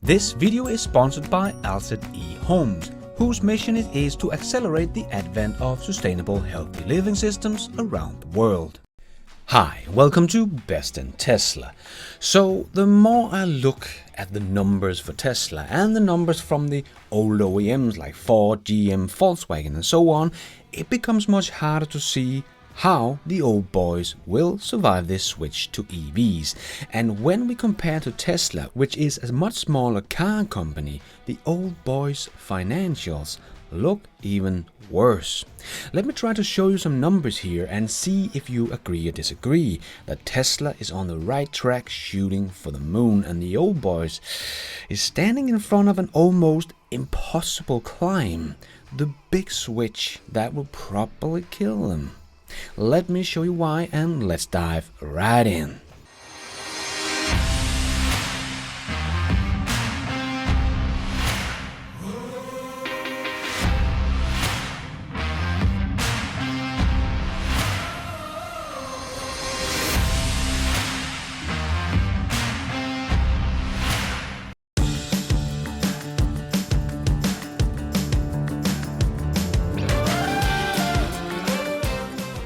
This video is sponsored by Alcid E-Homes, whose mission it is to accelerate the advent of sustainable, healthy living systems around the world. Hi, welcome to Best in Tesla. So the more I look at the numbers for Tesla and the numbers from the old OEMs like Ford, GM, Volkswagen and so on, it becomes much harder to see how the old boys will survive this switch to EVs. And when we compare to Tesla, which is a much smaller car company, the old boys' financials look even worse. Let me try to show you some numbers here and see if you agree or disagree that Tesla is on the right track shooting for the moon and the old boys is standing in front of an almost impossible climb, the big switch that will probably kill them. Let me show you why and let's dive right in.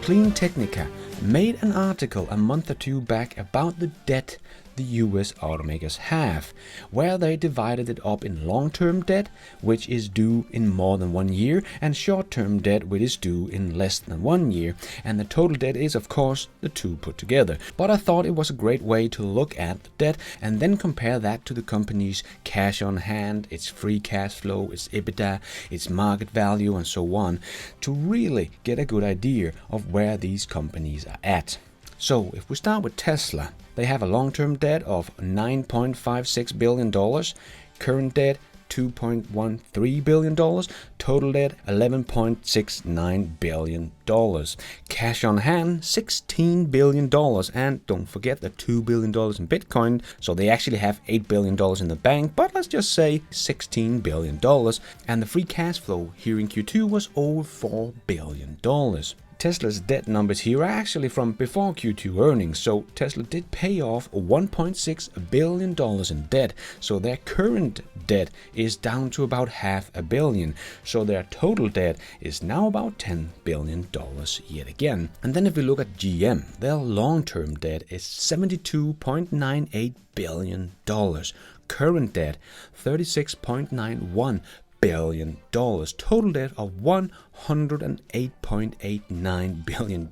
Cleantechnica made an article a month or two back about the debt the US automakers have, where they divided it up in long-term debt, which is due in more than 1 year, and short-term debt, which is due in less than 1 year, and the total debt is of course the two put together. But I thought it was a great way to look at the debt and then compare that to the company's cash on hand, its free cash flow, its EBITDA, its market value and so on, to really get a good idea of where these companies are at. So if we start with Tesla, they have a long-term debt of $9.56 billion, current debt $2.13 billion, total debt $11.69 billion, cash on hand $16 billion, and don't forget the $2 billion in Bitcoin, so they actually have $8 billion in the bank, but let's just say $16 billion, and the free cash flow here in Q2 was over $4 billion. Tesla's debt numbers here are actually from before Q2 earnings, so Tesla did pay off $1.6 billion in debt, so their current debt is down to about $500 million, so their total debt is now about $10 billion yet again. And then if we look at GM, their long-term debt is $72.98 billion, current debt $36.91 billion, total debt of $108.89 billion.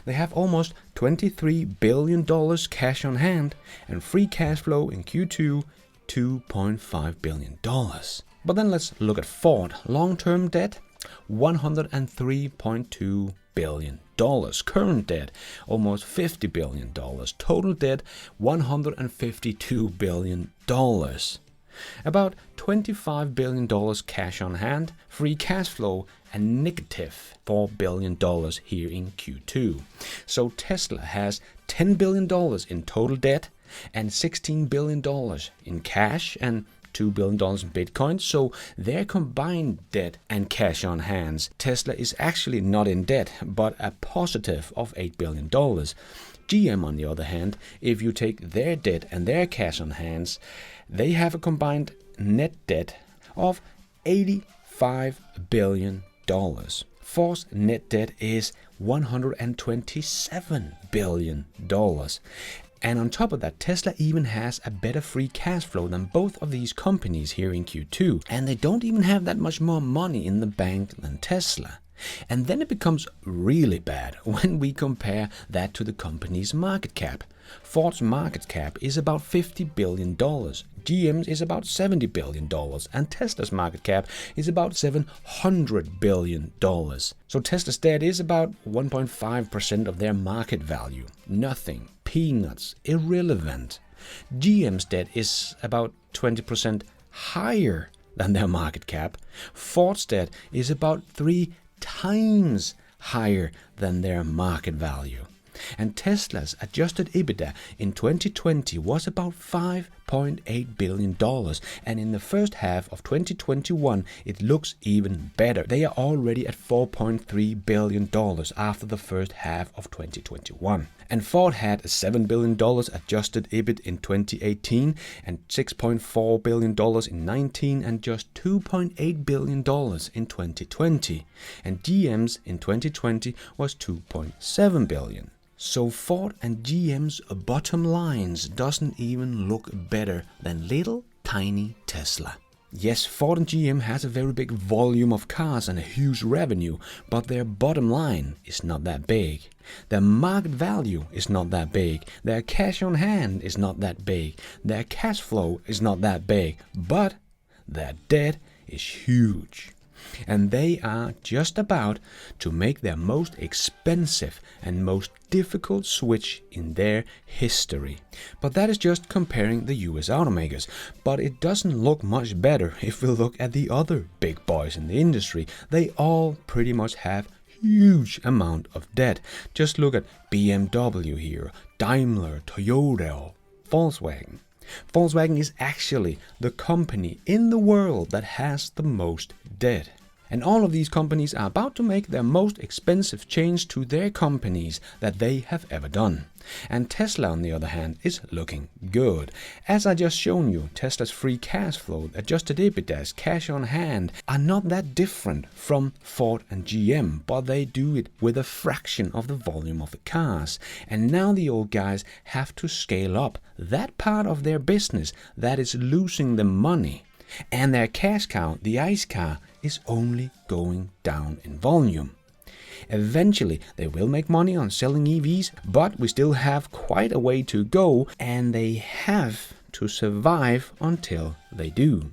They have almost $23 billion cash on hand and free cash flow in Q2 $2.5 billion. But then let's look at Ford. Long-term debt $103.2 billion. Current debt almost $50 billion. Total debt $152 billion. About $25 billion cash on hand, free cash flow a negative $4 billion here in Q2. So Tesla has $10 billion in total debt and $16 billion in cash and $2 billion in Bitcoin, so their combined debt and cash on hands, Tesla is actually not in debt, but a positive of $8 billion. GM, on the other hand, if you take their debt and their cash on hands, they have a combined net debt of $85 billion. Ford's net debt is $127 billion. And on top of that, Tesla even has a better free cash flow than both of these companies here in Q2. And they don't even have that much more money in the bank than Tesla. And then it becomes really bad when we compare that to the company's market cap. Ford's market cap is about $50 billion, GM's is about $70 billion, and Tesla's market cap is about $700 billion. So Tesla's debt is about 1.5% of their market value. Nothing, peanuts, irrelevant. GM's debt is about 20% higher than their market cap. Ford's debt is about 3 times higher than their market value. And Tesla's adjusted EBITDA in 2020 was about $5.8 billion, and in the first half of 2021 it looks even better. They are already at $4.3 billion after the first half of 2021. And Ford had a $7 billion adjusted EBIT in 2018 and $6.4 billion in 19 and just $2.8 billion in 2020. And GM's in 2020 was $2.7 billion. So Ford and GM's bottom lines doesn't even look better than little tiny Tesla. Yes, Ford and GM has a very big volume of cars and a huge revenue, but their bottom line is not that big. Their market value is not that big. Their cash on hand is not that big. Their cash flow is not that big, but their debt is huge. And they are just about to make their most expensive and most difficult switch in their history. But that is just comparing the US automakers. But it doesn't look much better if we look at the other big boys in the industry. They all pretty much have huge amount of debt. Just look at BMW here, Daimler, Toyota, or Volkswagen. Volkswagen is actually the company in the world that has the most debt. And all of these companies are about to make their most expensive change to their companies that they have ever done. And Tesla, on the other hand, is looking good. As I just shown you, Tesla's free cash flow, adjusted EBITDA, cash on hand are not that different from Ford and GM, but they do it with a fraction of the volume of the cars. And now the old guys have to scale up that part of their business that is losing them money. And their cash cow, the ICE car, is only going down in volume. Eventually, they will make money on selling EVs, but we still have quite a way to go, and they have to survive until they do.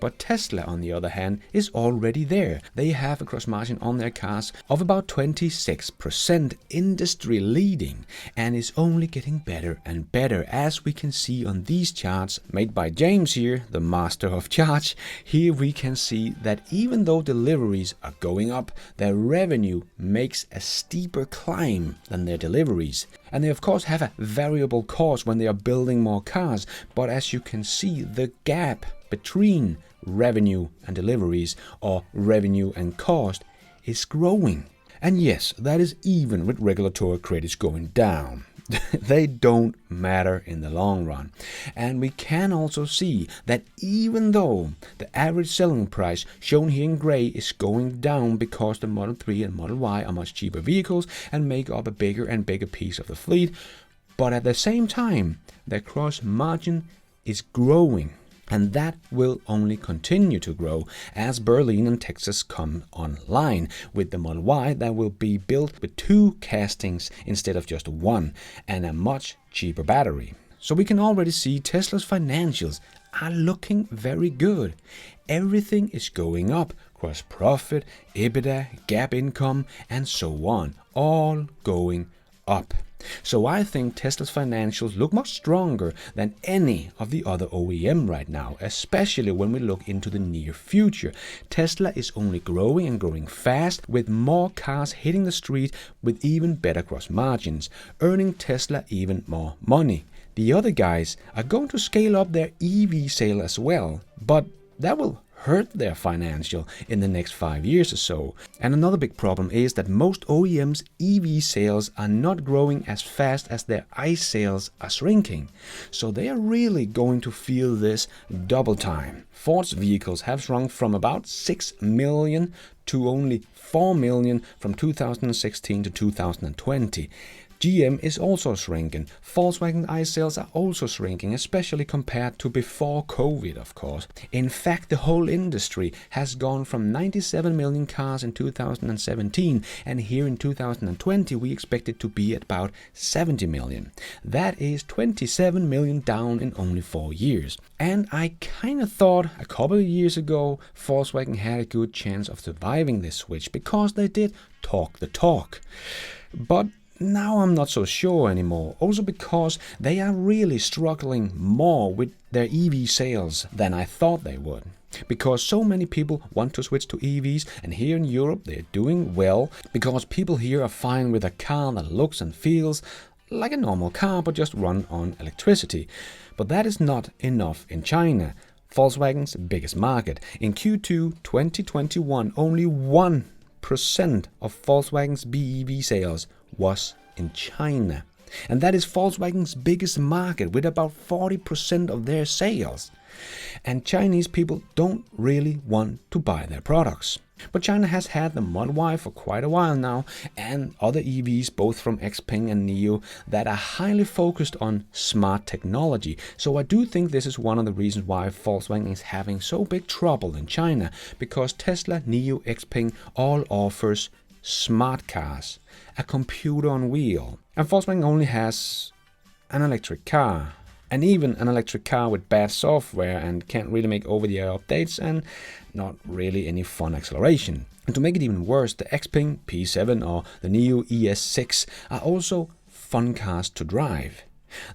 But Tesla, on the other hand, is already there. They have a gross margin on their cars of about 26%, industry leading, and is only getting better and better, as we can see on these charts made by James here, the master of charts. Here we can see that even though deliveries are going up, their revenue makes a steeper climb than their deliveries. And they of course have a variable cost when they are building more cars, but as you can see, the gap between revenue and deliveries, or revenue and cost, is growing. And yes, that is even with regulatory credits going down. They don't matter in the long run. And we can also see that even though the average selling price shown here in gray is going down because the Model 3 and Model Y are much cheaper vehicles and make up a bigger and bigger piece of the fleet, but at the same time their gross margin is growing. And that will only continue to grow as Berlin and Texas come online, with the Model Y that will be built with 2 castings instead of just 1, and a much cheaper battery. So we can already see Tesla's financials are looking very good. Everything is going up, gross profit, EBITDA, GAAP income, and so on, all going up. So I think Tesla's financials look much stronger than any of the other OEM right now, especially when we look into the near future. Tesla is only growing and growing fast, with more cars hitting the street with even better gross margins, earning Tesla even more money. The other guys are going to scale up their EV sale as well, but that will hurt their financial in the next 5 years or so. And another big problem is that most OEMs' EV sales are not growing as fast as their ICE sales are shrinking. So they are really going to feel this double time. Ford's vehicles have shrunk from about 6 million to only 4 million from 2016 to 2020. GM is also shrinking. Volkswagen ICE sales are also shrinking, especially compared to before COVID, of course. In fact, the whole industry has gone from 97 million cars in 2017, and here in 2020 we expect it to be at about 70 million. That is 27 million down in only 4 years. And I kind of thought a couple of years ago Volkswagen had a good chance of surviving this switch because they did talk the talk. But now I'm not so sure anymore, also because they are really struggling more with their EV sales than I thought they would. Because so many people want to switch to EVs, and here in Europe they're doing well because people here are fine with a car that looks and feels like a normal car but just run on electricity. But that is not enough in China, Volkswagen's biggest market. In Q2 2021, only 1% of Volkswagen's BEV sales was in China. And that is Volkswagen's biggest market with about 40% of their sales. And Chinese people don't really want to buy their products. But China has had the Model Y for quite a while now, and other EVs, both from Xpeng and NIO, that are highly focused on smart technology. So I do think this is one of the reasons why Volkswagen is having so big trouble in China, because Tesla, NIO, Xpeng all offers smart cars, a computer on wheel. And Volkswagen only has an electric car. And even an electric car with bad software and can't really make over-the-air updates and not really any fun acceleration. And to make it even worse, the Xpeng P7 or the NIO ES6 are also fun cars to drive.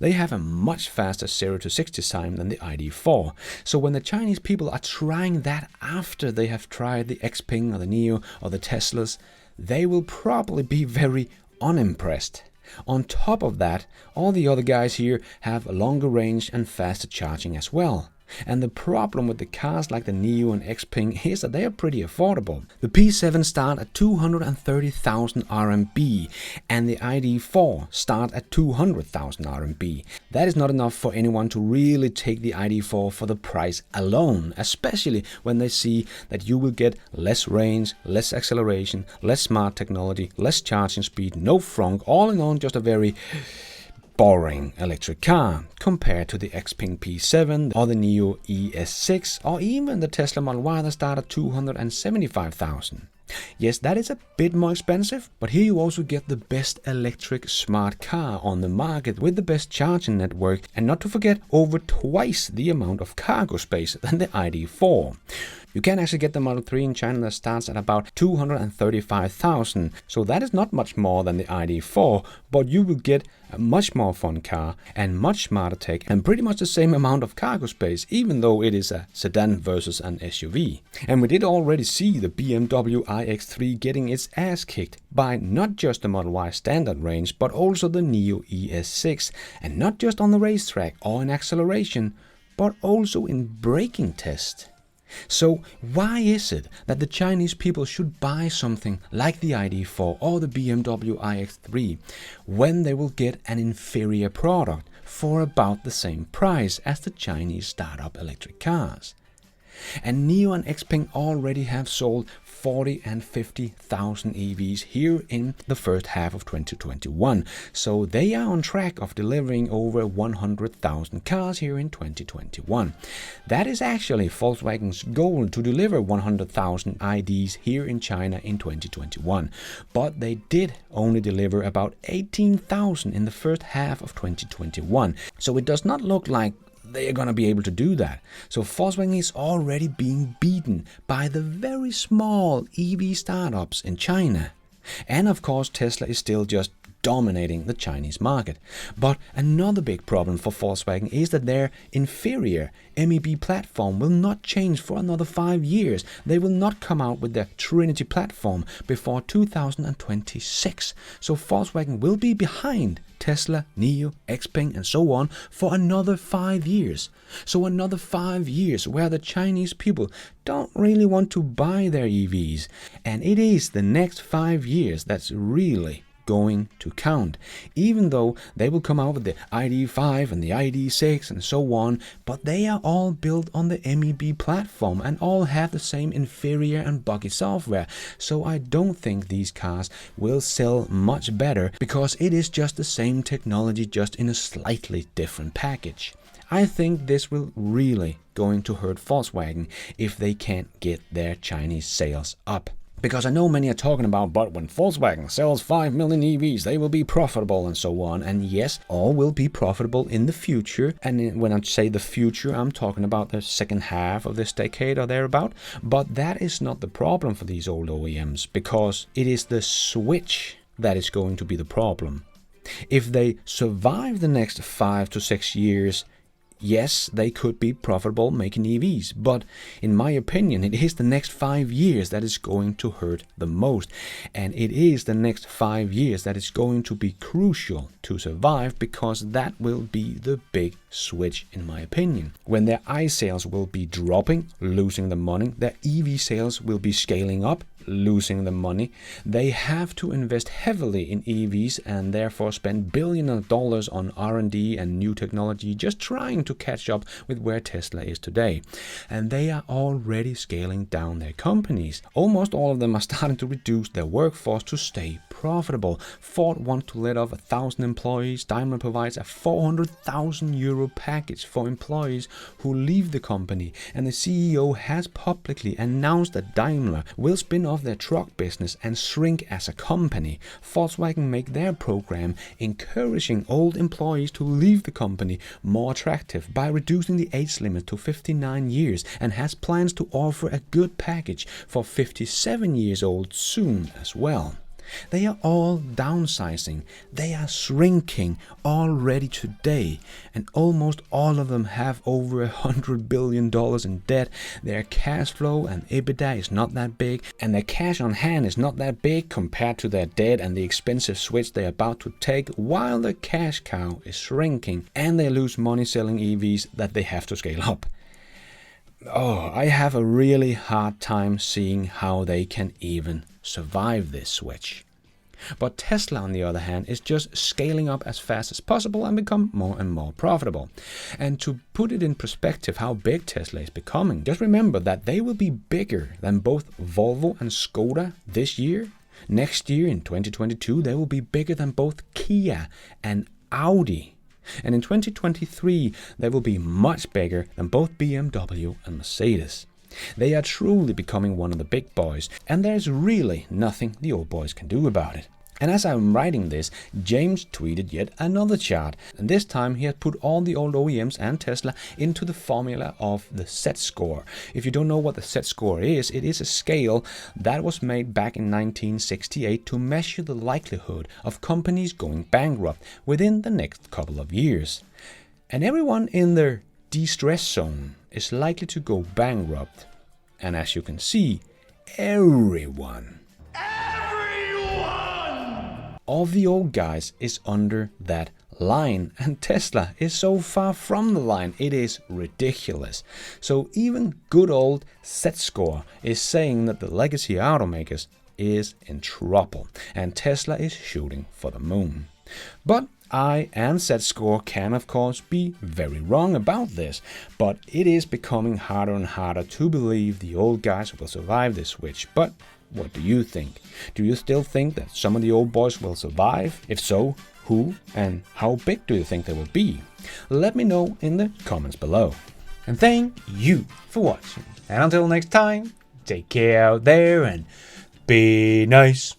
They have a much faster 0 to 60 time than the ID4. So when the Chinese people are trying that after they have tried the Xpeng or the NIO or the Teslas, they will probably be very unimpressed. On top of that, all the other guys here have a longer range and faster charging as well. And the problem with the cars like the NIO and Xpeng is that they are pretty affordable. The P7 start at 230,000 RMB and the ID4 start at 200,000 RMB. That is not enough for anyone to really take the ID4 for the price alone, especially when they see that you will get less range, less acceleration, less smart technology, less charging speed, no frunk, all in all just a very boring electric car compared to the Xpeng P7 or the NIO ES6 or even the Tesla Model Y that start at 275,000. Yes, that is a bit more expensive, but here you also get the best electric smart car on the market with the best charging network, and not to forget over twice the amount of cargo space than the ID4. You can actually get the Model 3 in China that starts at about 235,000, so that is not much more than the ID4, but you will get a much more fun car and much smarter tech and pretty much the same amount of cargo space, even though it is a sedan versus an SUV. And we did already see the BMW iX3 getting its ass kicked by not just the Model Y standard range, but also the NIO ES6, and not just on the racetrack or in acceleration, but also in braking test. So why is it that the Chinese people should buy something like the ID4 or the BMW iX3 when they will get an inferior product for about the same price as the Chinese startup electric cars? And NIO and Xpeng already have sold 40 and 50,000 EVs here in the first half of 2021. So they are on track of delivering over 100,000 cars here in 2021. That is actually Volkswagen's goal, to deliver 100,000 IDs here in China in 2021. But they did only deliver about 18,000 in the first half of 2021. So it does not look like they are going to be able to do that. So Volkswagen is already being beaten by the very small EV startups in China. And of course Tesla is still just dominating the Chinese market. But another big problem for Volkswagen is that their inferior MEB platform will not change for another 5 years. They will not come out with their Trinity platform before 2026. So Volkswagen will be behind Tesla, NIO, Xpeng and so on for another 5 years. So another 5 years where the Chinese people don't really want to buy their EVs. And it is the next 5 years that's really going to count, even though they will come out with the ID5 and the ID6 and so on, but they are all built on the MEB platform and all have the same inferior and buggy software. So I don't think these cars will sell much better, because it is just the same technology, just in a slightly different package. I think this will really going to hurt Volkswagen if they can't get their Chinese sales up. Because I know many are talking about, but when Volkswagen sells 5 million EVs, they will be profitable and so on. And yes, all will be profitable in the future. And when I say the future, I'm talking about the second half of this decade or thereabout. But that is not the problem for these old OEMs, because it is the switch that is going to be the problem. If they survive the next 5 to 6 years, yes, they could be profitable making EVs, but in my opinion, it is the next 5 years that is going to hurt the most. And it is the next 5 years that is going to be crucial to survive, because that will be the big switch, in my opinion. When their ICE sales will be dropping, losing the money, their EV sales will be scaling up, losing the money. They have to invest heavily in EVs and therefore spend billions of dollars on R&D and new technology just trying to catch up with where Tesla is today. And they are already scaling down their companies. Almost all of them are starting to reduce their workforce to stay profitable. Ford wants to let off 1,000 employees. Daimler provides a 400,000 euro package for employees who leave the company. And the CEO has publicly announced that Daimler will spin off their truck business and shrink as a company. Volkswagen make their program encouraging old employees to leave the company more attractive by reducing the age limit to 59 years and has plans to offer a good package for 57 years old soon as well. They are all downsizing. They are shrinking already today, and almost all of them have over $100 billion in debt. Their cash flow and EBITDA is not that big, and their cash on hand is not that big compared to their debt and the expensive switch they're about to take, while the cash cow is shrinking, and they lose money selling EVs that they have to scale up. I have a really hard time seeing how they can even survive this switch. But Tesla, on the other hand, is just scaling up as fast as possible and become more and more profitable. And to put it in perspective how big Tesla is becoming, just remember that they will be bigger than both Volvo and Skoda this year. Next year, in 2022, they will be bigger than both Kia and Audi. And in 2023, they will be much bigger than both BMW and Mercedes. They are truly becoming one of the big boys, and there's really nothing the old boys can do about it. And as I'm writing this, James tweeted yet another chart, and this time he had put all the old OEMs and Tesla into the formula of the Z-score. If you don't know what the Z-score is, it is a scale that was made back in 1968 to measure the likelihood of companies going bankrupt within the next couple of years. And everyone in their distress zone is likely to go bankrupt. And as you can see, everyone of the old guys is under that line, and Tesla is so far from the line, it is ridiculous. So even good old Z-score is saying that the legacy automakers is in trouble, and Tesla is shooting for the moon. But I and Z-score can of course be very wrong about this, but it is becoming harder and harder to believe the old guys will survive this switch. But what do you think? Do you still think that some of the old boys will survive? If so, who and how big do you think they will be? Let me know in the comments below. And thank you for watching. And until next time, take care out there and be nice.